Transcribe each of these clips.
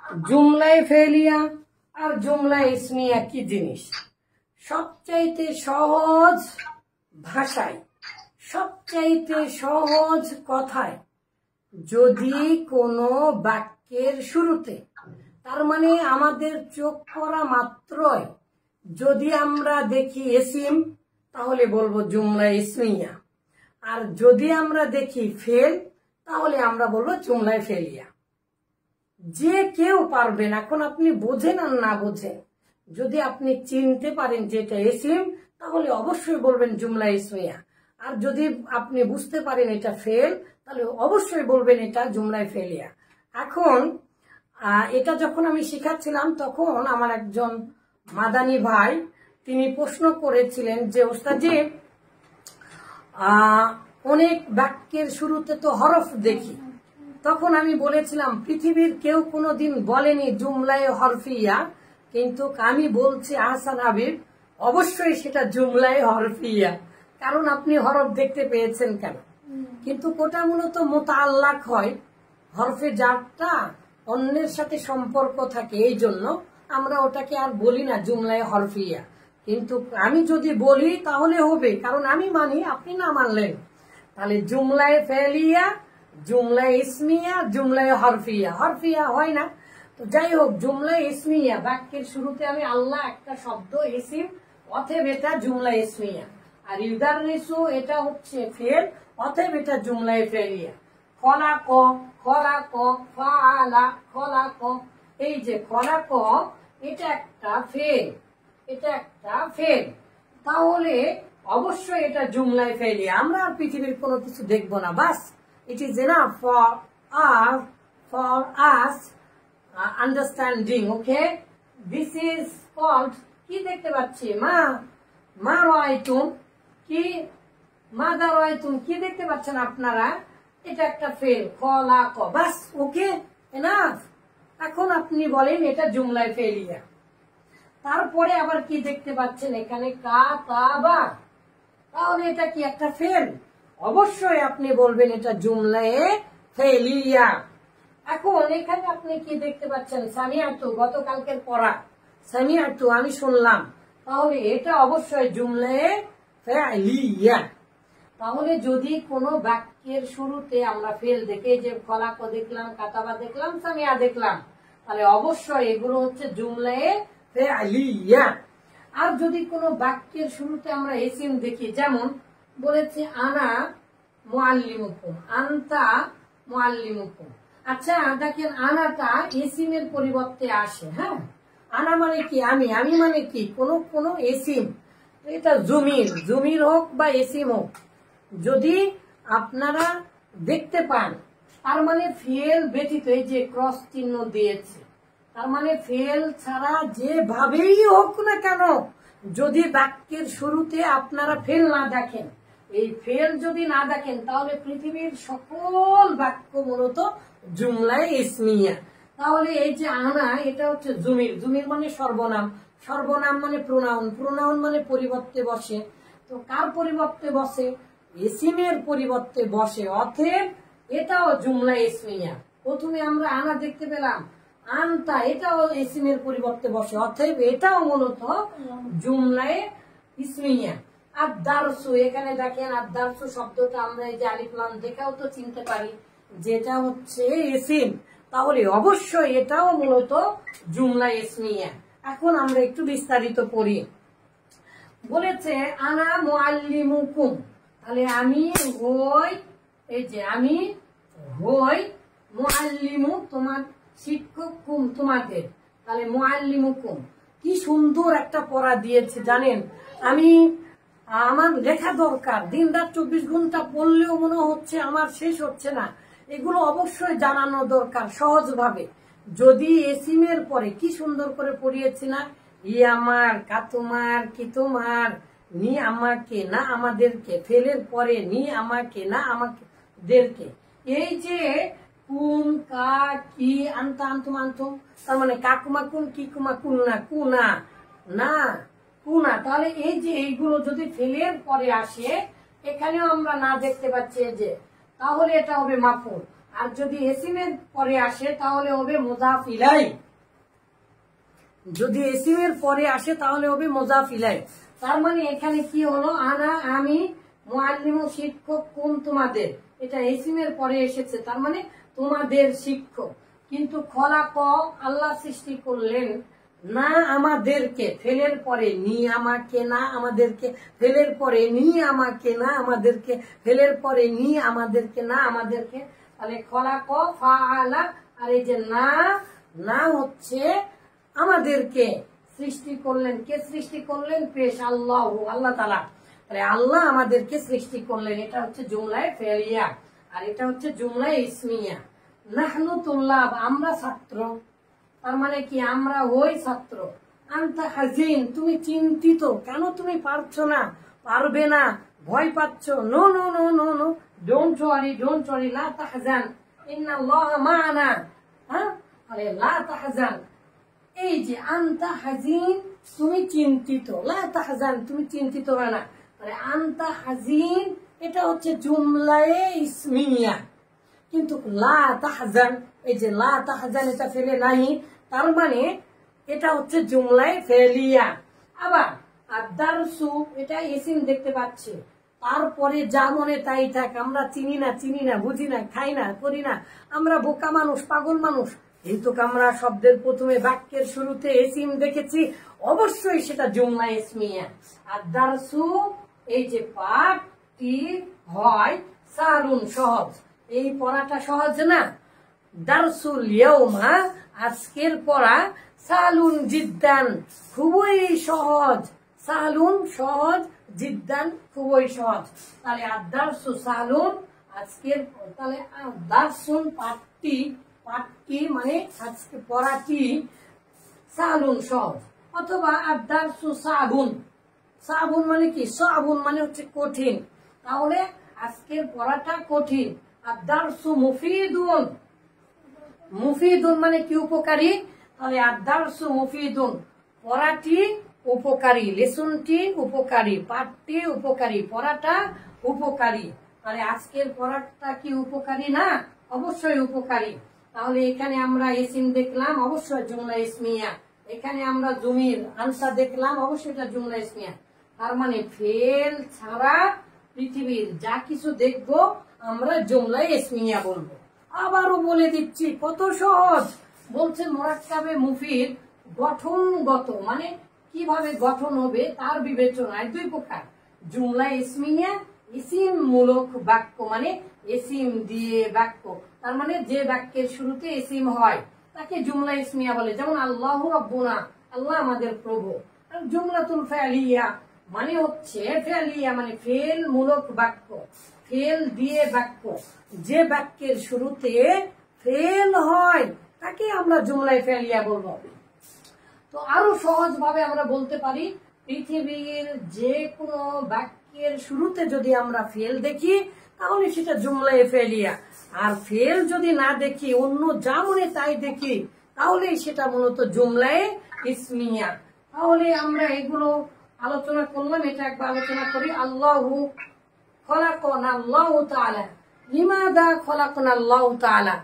জুমলাই ফেলিয়া আর জুমলাই ইসমিয়া কি জিনিস? সবচাইতে সহজ ভাষায়, সবচাইতে সহজ কথায় যদি কোনো বাক্যের শুরুতে, তার মানে আমাদের চোখ পড়া মাত্রই যদি আমরা দেখি এসিম, তাহলে বলবো জুমলা ইসমিয়া। আর যদি আমরা দেখি ফেল, তাহলে আমরা বলবো জুমলায় ফেলিয়া। যে কেউ পারবেন, এখন আপনি বোঝেন আর না বোঝেন, যদি আপনি চিনতে পারেন যে এটা এসিম, তাহলে অবশ্যই বলবেন জুমলা ইসমিয়া। আর যদি আপনি বুঝতে পারেন এটা ফেল, তাহলে অবশ্যই বলবেন এটা জুমলায় ফেলিয়া। এখন এটা যখন আমি শিখাচ্ছিলাম, তখন আমার একজন মাদানী ভাই তিনি প্রশ্ন করেছিলেন যে ওস্তাদজি, অনেক বাক্যের শুরুতে তো হরফ দেখি। তখন আমি বলেছিলাম পৃথিবীর কেউ কোনোদিন বলেনি জুমলায় হরফিয়া, কিন্তু আমি বলছি আহসান হাবিব অবশ্যই সেটা জুমলায় হরফিয়া, কারণ আপনি হরফ দেখতে পেয়েছেন কেন। কিন্তু ওটা মূলত মোতাআল্লাক হয়, হরফে যারটা অন্যের সাথে সম্পর্ক থাকে, এই জন্য আমরা ওটাকে আর বলি না জুমলায় হরফিয়া। কিন্তু আমি যদি বলি তাহলে হবে, কারণ আমি মানি, আপনি না মানলেন। তাহলে জুমলায় ফেলিয়া, জুমলায় ইসমিয়া, জুমলায় হরফিয়া। হরফিয়া হয় না, তো যাই হোক, জুমলায় ইসমিয়া বাক্যের শুরুতে আমি আল্লাহ একটা শব্দ ইসিম, অতএব এটা জুমলায় ইসমিয়া। আর ইউদাররিসু এটা হচ্ছে ফেল, অতএব এটা জুমলায় ফেলিয়া। খলাক, খলাক, ফাআলা, খলাক, এই যে খলাক, এটা একটা ফেল, এটা একটা ফেল, তাহলে অবশ্যই এটা জুমলায় ফেলিয়া। আমরা আর পৃথিবীর কোনো কিছু দেখবো না, বাস it is enough for us understanding. Okay, this is called, কি দেখতে পাচ্ছি, মা রাআইতুম, কি মাদা রাআইতুম, কি দেখতে পাচ্ছেন আপনারা, এটা একটা ফেল, খলাক, বাস। ওকে, এনাফ। এখন আপনি বলেন এটা জুমলায় ফেলিয়া। তারপরে আবার কি দেখতে পাচ্ছেন এখানে, কাতাবা, তাহলে এটা কি একটা ফেল? অবশ্যই আপনি বলবেন এটা জুমলায় ফেলিয়া। এখন এখানে আপনি কি দেখতে পাচ্ছেন, সামিআতু, গতকালকের পড়া, সামিআতু আমি শুনলাম, তাহলে এটা অবশ্যই জুমলায় ফেলিয়া। তাহলে যদি কোনো বাক্যের শুরুতে আমরা ফেল দেখে, যে খলাক দেখলাম, কাতাবা দেখলাম, সামিয়া দেখলাম, তাহলে অবশ্যই এগুলো হচ্ছে জুমলায় ফেলিয়া। আর যদি কোনো বাক্যের শুরুতে আমরা ইসিম দেখি, যেমন বলেছে আনা মুআল্লিমুকুম, আনতা মুআল্লিমুকুম। আচ্ছা দেখেন, আনাটা ইসিমের পরিবর্তে আসে। হ্যাঁ, আনা মানে কি, আমি, আমি মানে কি, কোন ইসিম, এটা জুমির হোক বা ইসিম হোক, যদি আপনারা দেখতে পান, তার মানে ফেল ব্যতীত, এই যে ক্রস চিহ্ন দিয়েছে, তার মানে ফেল ছাড়া যেভাবেই হোক না কেন, যদি বাক্যের শুরুতে আপনারা ফেল না দেখেন, এই ফেল যদি না দেখেন, তাহলে পৃথিবীর সকল বাক্য মূলত জুমলায় ইসমিয়া। তাহলে এই যে আনা, এটা হচ্ছে জুমির মানে সর্বনাম, সর্বনাম মানে প্রোনাউন মানে পরিবর্তে বসে। তো কার পরিবর্তে বসে? ইসিমের পরিবর্তে বসে, অতএব এটাও জুমলা ইসমিয়া। প্রথমে আমরা আনা দেখতে পেলাম, আনতা, এটাও ইসিমের পরিবর্তে বসে, অতএব এটাও মূলত জুমলায় ইসমিয়া। আর দারসু, এখানে দেখেন আর দারসু শব্দটা আমরা এই যে আলিফ লাম দেখাও তো চিনতে পারি যেটা হচ্ছে ইসিম, তাহলে অবশ্যই এটাও মূলত জুমলা ইসমিয়া। এখন আমরা একটু বিস্তারিত পড়ি। বলেছে আনা মুআল্লিমুকুম, তাহলে আমি হই, এই যে আমি হই মুআল্লিমু, তোমার শিক্ষক, কুম তোমাদের, তাহলে মুআল্লিমুকুম। কি সুন্দর একটা পড়া দিয়েছে জানেন, আমি আমার লেখা দরকার, দিন রাত 24 ঘন্টা পড়লেও মনে হচ্ছে আমার শেষ হচ্ছে না। এগুলো অবশ্যই জানানো দরকার সহজভাবে। যদি এসিমের পরে কি সুন্দর করে পড়িয়েছি না, ই আমার, কা তোমার, কি তোমার, নি আমাকে না আমাদেরকে, ফেলের পরে নি আমাকে না আমাদেরকে, এই যে কুম, কা, কি, আনতা, আনতুম, আনতুম, তার মানে কাকুমা কুন, কি কুমা কুন্না, কুনা না কুনা। তাহলে এই যে এইগুলো যদি ফেলের পরে আসে, এখানেও আমরা না দেখতে পাচ্ছি যে, তাহলে এটা হবে মাফুল। আর যদি এসিমের পরে আসে তাহলে হবে মুজাফ ইলাই। যদি এসিমের পরে আসে তাহলে হবে মুজাফ ইলাই। তার মানে এখানে কি হলো, আনা আমি, মুআল্লিমু শিক্ষক, কুম তোমাদের, এটা এসিমের পরে এসেছে, তার মানে তোমাদের শিক্ষক। কিন্তু খলাক আল্লাহ সৃষ্টি করলেন, না আমাদেরকে, ফেলের পরে নি আমাকে, না আমাদেরকে, ফেলের পরে নি আমাকে, না আমাদেরকে, ফেলের পরে নি আমাদেরকে, না আমাদেরকে। তাহলে খলাক ফাআলা, আর এই যে না, না হচ্ছে আমাদেরকে সৃষ্টি করলেন। কে সৃষ্টি করলেন? পেশ আল্লাহ, আল্লাহ তাআলা। তাহলে আল্লাহ আমাদেরকে সৃষ্টি করলেন, এটা হচ্ছে জুমলায়ে ফেলিয়া, আর এটা হচ্ছে জুমলায়ে ইসমিয়া। নাহনু তুল্লাব, আমরা ছাত্র, তার মানে কি আমরা ওই ছাত্র। আনতা হাজিন, তুমি চিন্তিত, কেন তুমি পারছো না, পারবে না, ভয় পাচ্ছ। No no no no no, don't worry, don't worry, লা তাহজান, ইন্নাল্লাহ মা'ানা। হ্যাঁ, আরে লা তাহজান, এই যে আনতা হাজিন, তুমি চিন্তিত, লা তাহজান, তুমি চিন্তিত হবে না। আরে আনতা হাজিন, এটা হচ্ছে জুমলায়ে ইসমিয়া। কিন্তু লা তাহজান, এই যে লা তাহজান, এটা ফেলে নাই, তার মানে এটা হচ্ছে জুমলায়ে ফেলিয়া। আবার আদ-দারসু, এটা ইসিম দেখতে পাচ্ছি, তারপরে যা মনে তাই থাক, আমরা চিনি না, চিনি না, বুঝি না, খাই না, করি না, আমরা বোকা মানুষ, পাগল মানুষ, কিন্তু আমরা শব্দের প্রথমে বাক্যের শুরুতে ইসিম দেখেছি, অবশ্যই সেটা জুমলা ইসমিয়া। আদ-দারসু, এই যে পাঠটি হয় সালুন, সহজ, এই পড়াটা সহজ না। দারসুল ইয়াউমা, আজকের পড়া, সালুন জিদ্দান, খুবই সহজ, সালুন সহজ, জিদ্দান খুবই সহজ। তাহলে আদ-দারসু সালুন, আজকের, তাহলে দারসুন পাঠটি, পাঠটি মানে আজকে পড়াটি, সালুন সহজ। অথবা আদ-দারসু সাবুন, সাবুন মানে কি, সাবুন মানে হচ্ছে কঠিন, তাহলে আজকের পড়াটা কঠিন। আদ-দারসু মুফিদুন, মুফিদুন মানে কি, উপকারী, তাহলে আদ-দারসু মুফিদুন, পড়াটি উপকারী, লেসনটি উপকারী, পাঠটি উপকারী, পড়াটা উপকারী। তাহলে আজকের পড়াটা কি উপকারী না? অবশ্যই উপকারী। তাহলে এখানে আমরা ইসিম দেখলাম, অবশ্যই জুমলা ইসমিয়া। এখানে আমরা জমির আনসার দেখলাম, অবশ্যই এটা জুমলা ইসমিয়া। তার মানে ফেল ছাড়া পৃথিবীর যা কিছু দেখবো আমরা জুমলা ইসমিয়া বলবো। আবারও বলে দিচ্ছি, কত সহজ। বলছে মুরাক্কাবে মুফিদ গঠনগত, মানে কিভাবে গঠন হবে তার বিবেচনায় দুই প্রকার, জুমলা ইসমিয়া, ইসিম মূলক বাক্য, মানে ইসিম দিয়ে বাক্য, তার মানে যে বাক্যের শুরুতে ইসিম হয় তাকে জুমলা ইসমিয়া বলে। যেমন আল্লাহু রাব্বুনা, আল্লাহ আমাদের প্রভু। আর জুমলাতুল ফাইলিয়া মানে হচ্ছে, ফাইলিয়া মানে ফেল মূলক বাক্য, ফেল দিয়ে বাক্য, যে বাক্যের শুরুতে ফেল হয় তাকে আমরা জুমলায়ে ফাইলিয়া বলবো। তো আরো সহজ ভাবে আমরা বলতে পারি, পৃথিবীর যে কোনো বাক্যের শুরুতে যদি আমরা ফেল দেখি তাহলে সেটা জুমলায়ে ফাইলিয়া, আর ফেল যদি না দেখি, অন্য যা মনে তাই দেখি, তাহলে সেটা মূলত জুমলায়ে ইসমিয়া। তাহলে আমরা এগুলো আলোচনা করলাম, এটা একবার আলোচনা করি। আল্লাহু খলাকানা আল্লাহু তাআলা, লিমাযা খলাকানা আল্লাহু তাআলা,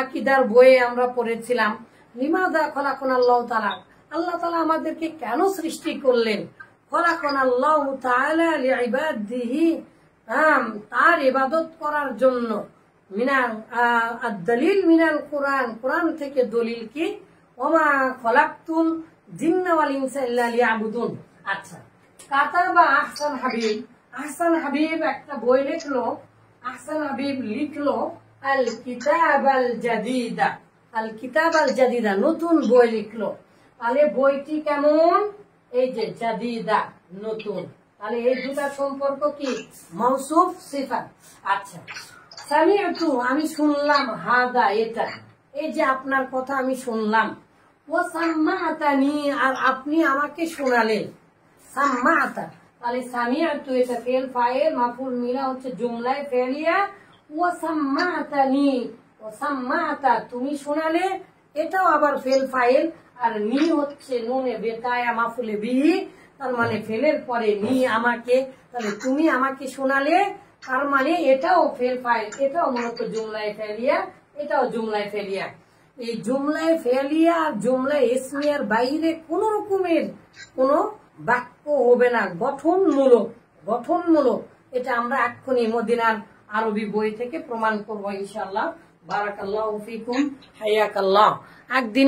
আকীদার বইয়ে আমরা পড়েছিলাম, লিমাযা খলাকানা আল্লাহু তাআলা, আল্লাহ তাআলা আমাদেরকে কেন সৃষ্টি করলেন। খলাকানা আল্লাহু তাআলা লিইবাদিহি, তার ইবাদত করার জন্য। মিনাল আদ-দালিল মিনাল কোরআন, কোরআন থেকে দলিল কি, ওমা খলাকতুল জিন্না ওয়াল ইনসা ইল্লা লিয়াবুদুন। আচ্ছা, কাতাবা আহসান হাবিব, আহসান হাবিব একটা বই লিখলো, আহসান হাবিব লিখলো আল কিতাব আল জাদিদা, আল কিতাব আল জাদিদা, নতুন বই লিখলো। তাহলে বইটি কেমন, এই যে জাদিদা, নতুন, তাহলে এই দুটা সম্পর্ক কি, মাউসুফ সিফাত। আচ্ছা, সামিআতু আমি শুনলাম, হাদা এটা, এই যে আপনার কথা আমি শুনলাম, ওয়া সাম্মাতানি আর আপনি আমাকে শোনালেন, সাম্মাতা, তাহলে সামিআতু এটা ফেল ফাইল, মাফউল মিলা হচ্ছে জুমলায়ে ফেলিয়া, ওয়া সাম্মাতানি, ওয়া সাম্মাতা তুমি শোনালে, এটাও আবার ফেল ফাইল, আর নি হচ্ছে নুনে বেকায়া মাফুলে বিহি, তার মানে ফেলের পরে নি আমাকে, তাহলে তুমি আমাকে শোনালে, তার মানে এটাও ফেল ফাইল, এটাও মূলত জুমলায় ফেলিয়া, এটাও জুমলায় ফেলিয়া। এই জুমলায় ফেলিয়া আর জুমলায় ইসমিয়ার বাইরে কোন রকমের কোন বাক্য হবে না, গঠনমূলক। গঠনমূলক এটা আমরা এক্ষুনি মদিনার আরবি বই থেকে প্রমাণ করবো ইনশাআল্লাহ। বারাকাল্লাহু ফিকুম, হায়াকাল্লাহ। একদিনে